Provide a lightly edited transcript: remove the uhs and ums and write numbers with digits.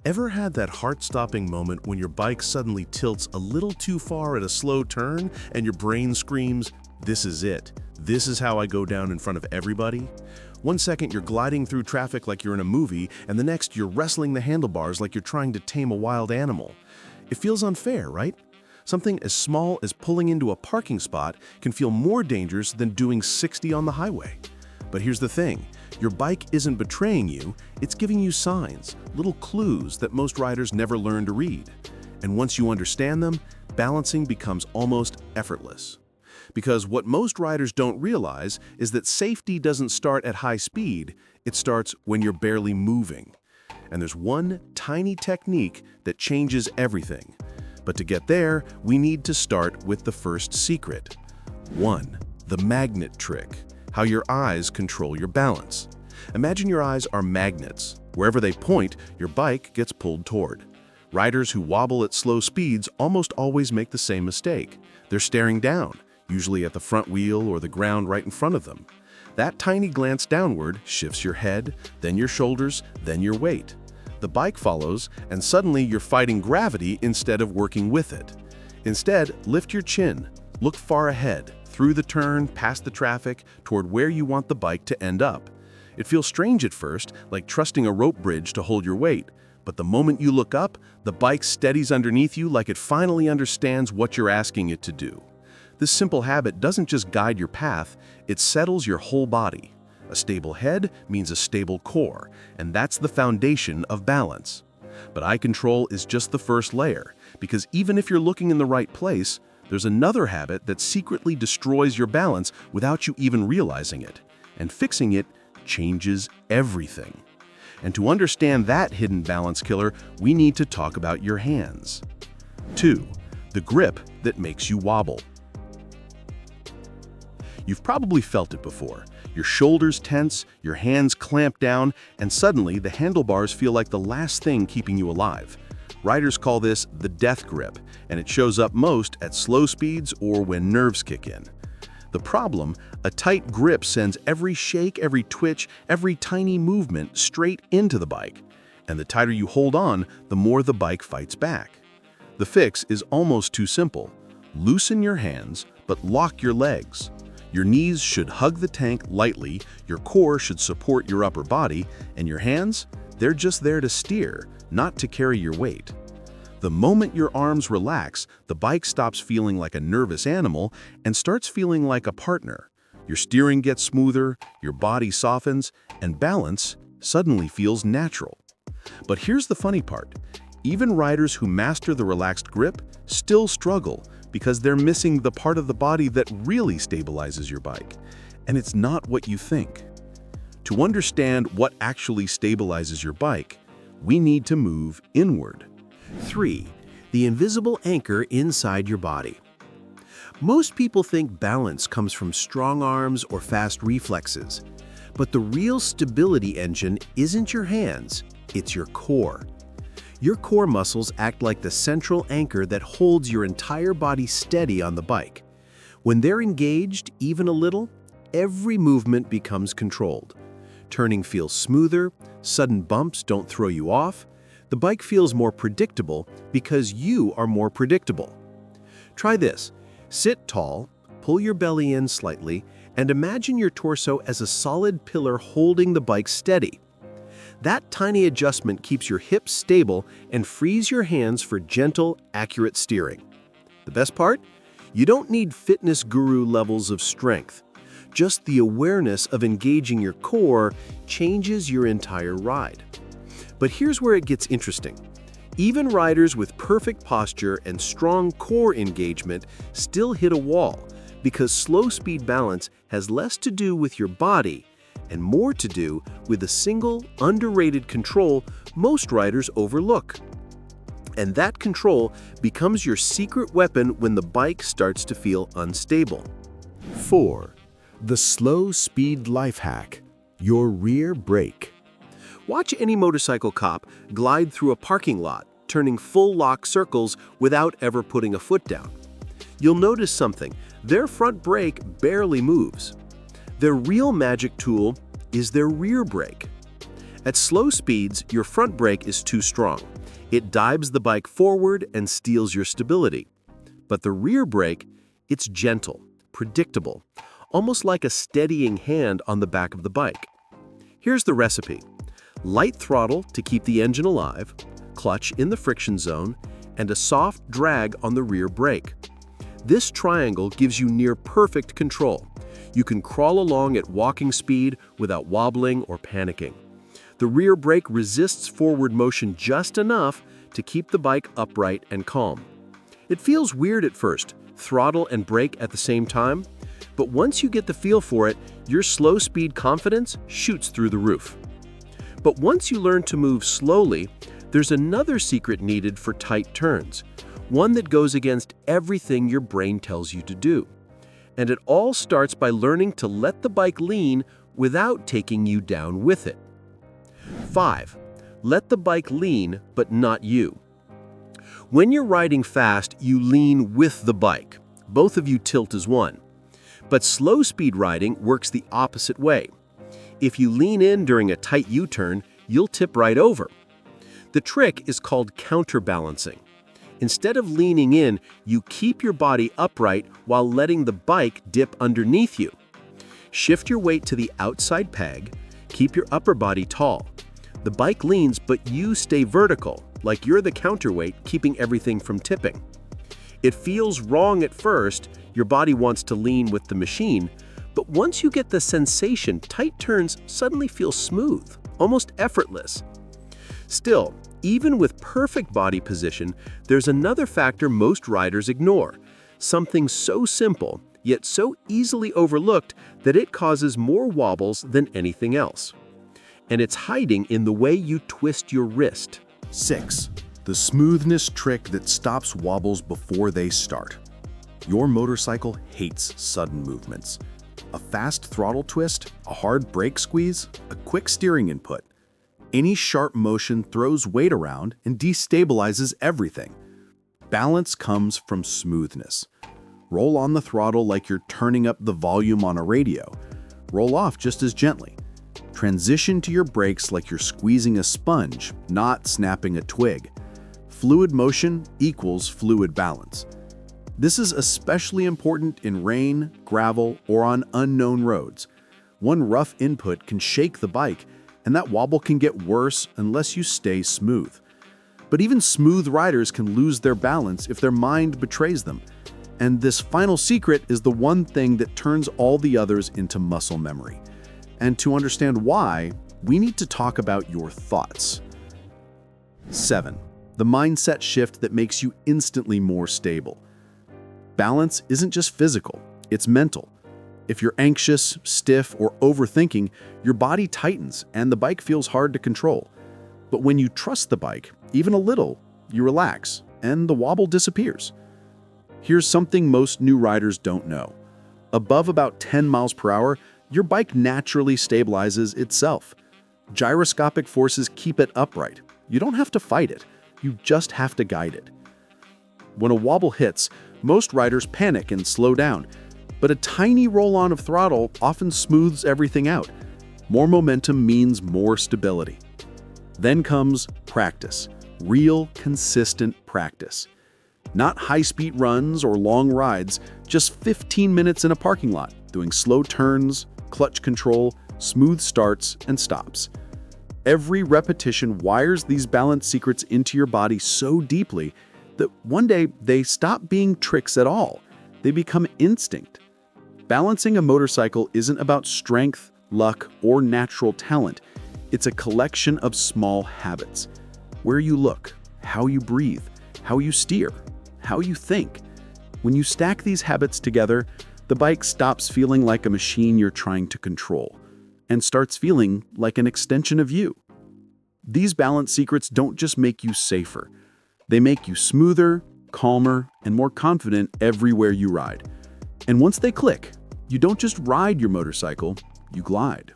Ever had that heart-stopping moment when your bike suddenly tilts a little too far at a slow turn and your brain screams, "This is it. This is how I go down in front of everybody"? One second you're gliding through traffic like you're in a movie, and the next you're wrestling the handlebars like you're trying to tame a wild animal. It feels unfair, right? Something as small as pulling into a parking spot can feel more dangerous than doing 60 on the highway. But here's the thing. Your bike isn't betraying you, it's giving you signs, little clues that most riders never learn to read. And once you understand them, balancing becomes almost effortless. Because what most riders don't realize is that safety doesn't start at high speed, it starts when you're barely moving. And there's one tiny technique that changes everything. But to get there, we need to start with the first secret. 1. The magnet trick. How your eyes control your balance. Imagine your eyes are magnets. Wherever they point, your bike gets pulled toward. Riders who wobble at slow speeds almost always make the same mistake. They're staring down, usually at the front wheel or the ground right in front of them. That tiny glance downward shifts your head, then your shoulders, then your weight. The bike follows, and suddenly you're fighting gravity instead of working with it. Instead, lift your chin, look far ahead, through the turn, past the traffic, toward where you want the bike to end up. It feels strange at first, like trusting a rope bridge to hold your weight, but the moment you look up, the bike steadies underneath you like it finally understands what you're asking it to do. This simple habit doesn't just guide your path, it settles your whole body. A stable head means a stable core, and that's the foundation of balance. But eye control is just the first layer, because even if you're looking in the right place, there's another habit that secretly destroys your balance without you even realizing it. And fixing it changes everything. And to understand that hidden balance killer, we need to talk about your hands. 2. The grip that makes you wobble. You've probably felt it before. Your shoulders tense, your hands clamp down, and suddenly the handlebars feel like the last thing keeping you alive. Riders call this the death grip, and it shows up most at slow speeds or when nerves kick in. The problem, a tight grip sends every shake, every twitch, every tiny movement straight into the bike. And the tighter you hold on, the more the bike fights back. The fix is almost too simple. Loosen your hands, but lock your legs. Your knees should hug the tank lightly, your core should support your upper body, and your hands, they're just there to steer, not to carry your weight. The moment your arms relax, the bike stops feeling like a nervous animal and starts feeling like a partner. Your steering gets smoother, your body softens, and balance suddenly feels natural. But here's the funny part. Even riders who master the relaxed grip still struggle because they're missing the part of the body that really stabilizes your bike. And it's not what you think. To understand what actually stabilizes your bike, we need to move inward. 3. The invisible anchor inside your body. Most people think balance comes from strong arms or fast reflexes. But the real stability engine isn't your hands, it's your core. Your core muscles act like the central anchor that holds your entire body steady on the bike. When they're engaged, even a little, every movement becomes controlled. Turning feels smoother, sudden bumps don't throw you off, the bike feels more predictable because you are more predictable. Try this. Sit tall, pull your belly in slightly, and imagine your torso as a solid pillar holding the bike steady. That tiny adjustment keeps your hips stable and frees your hands for gentle, accurate steering. The best part? You don't need fitness guru levels of strength. Just the awareness of engaging your core changes your entire ride. But here's where it gets interesting. Even riders with perfect posture and strong core engagement still hit a wall because slow-speed balance has less to do with your body and more to do with a single, underrated control most riders overlook. And that control becomes your secret weapon when the bike starts to feel unstable. 4. The slow speed life hack, your rear brake. Watch any motorcycle cop glide through a parking lot, turning full lock circles without ever putting a foot down. You'll notice something. Their front brake barely moves. Their real magic tool is their rear brake. At slow speeds, your front brake is too strong. It dives the bike forward and steals your stability. But the rear brake, it's gentle, predictable, almost like a steadying hand on the back of the bike. Here's the recipe. Light throttle to keep the engine alive, clutch in the friction zone, and a soft drag on the rear brake. This triangle gives you near-perfect control. You can crawl along at walking speed without wobbling or panicking. The rear brake resists forward motion just enough to keep the bike upright and calm. It feels weird at first, throttle and brake at the same time, but once you get the feel for it, your slow-speed confidence shoots through the roof. But once you learn to move slowly, there's another secret needed for tight turns, one that goes against everything your brain tells you to do. And it all starts by learning to let the bike lean without taking you down with it. 5. Let the bike lean, but not you. When you're riding fast, you lean with the bike. Both of you tilt as one. But slow-speed riding works the opposite way. If you lean in during a tight U-turn, you'll tip right over. The trick is called counterbalancing. Instead of leaning in, you keep your body upright while letting the bike dip underneath you. Shift your weight to the outside peg, keep your upper body tall. The bike leans, but you stay vertical, like you're the counterweight keeping everything from tipping. It feels wrong at first, your body wants to lean with the machine, but once you get the sensation, tight turns suddenly feel smooth, almost effortless. Still, even with perfect body position, there's another factor most riders ignore, something so simple, yet so easily overlooked that it causes more wobbles than anything else. And it's hiding in the way you twist your wrist. 6. The smoothness trick that stops wobbles before they start. Your motorcycle hates sudden movements. A fast throttle twist, a hard brake squeeze, a quick steering input. Any sharp motion throws weight around and destabilizes everything. Balance comes from smoothness. Roll on the throttle like you're turning up the volume on a radio. Roll off just as gently. Transition to your brakes like you're squeezing a sponge, not snapping a twig. Fluid motion equals fluid balance. This is especially important in rain, gravel, or on unknown roads. One rough input can shake the bike, and that wobble can get worse unless you stay smooth. But even smooth riders can lose their balance if their mind betrays them. And this final secret is the one thing that turns all the others into muscle memory. And to understand why, we need to talk about your thoughts. 7. The mindset shift that makes you instantly more stable. Balance isn't just physical, it's mental. If you're anxious, stiff, or overthinking, your body tightens and the bike feels hard to control. But when you trust the bike, even a little, you relax and the wobble disappears. Here's something most new riders don't know. Above about 10 miles per hour, your bike naturally stabilizes itself. Gyroscopic forces keep it upright. You don't have to fight it, you just have to guide it. When a wobble hits, most riders panic and slow down, but a tiny roll-on of throttle often smooths everything out. More momentum means more stability. Then comes practice, real, consistent practice. Not high-speed runs or long rides, just 15 minutes in a parking lot, doing slow turns, clutch control, smooth starts, and stops. Every repetition wires these balance secrets into your body so deeply that one day they stop being tricks at all. They become instinct. Balancing a motorcycle isn't about strength, luck, or natural talent. It's a collection of small habits. Where you look, how you breathe, how you steer, how you think. When you stack these habits together, the bike stops feeling like a machine you're trying to control and starts feeling like an extension of you. These balance secrets don't just make you safer. They make you smoother, calmer, and more confident everywhere you ride. And once they click, you don't just ride your motorcycle, you glide.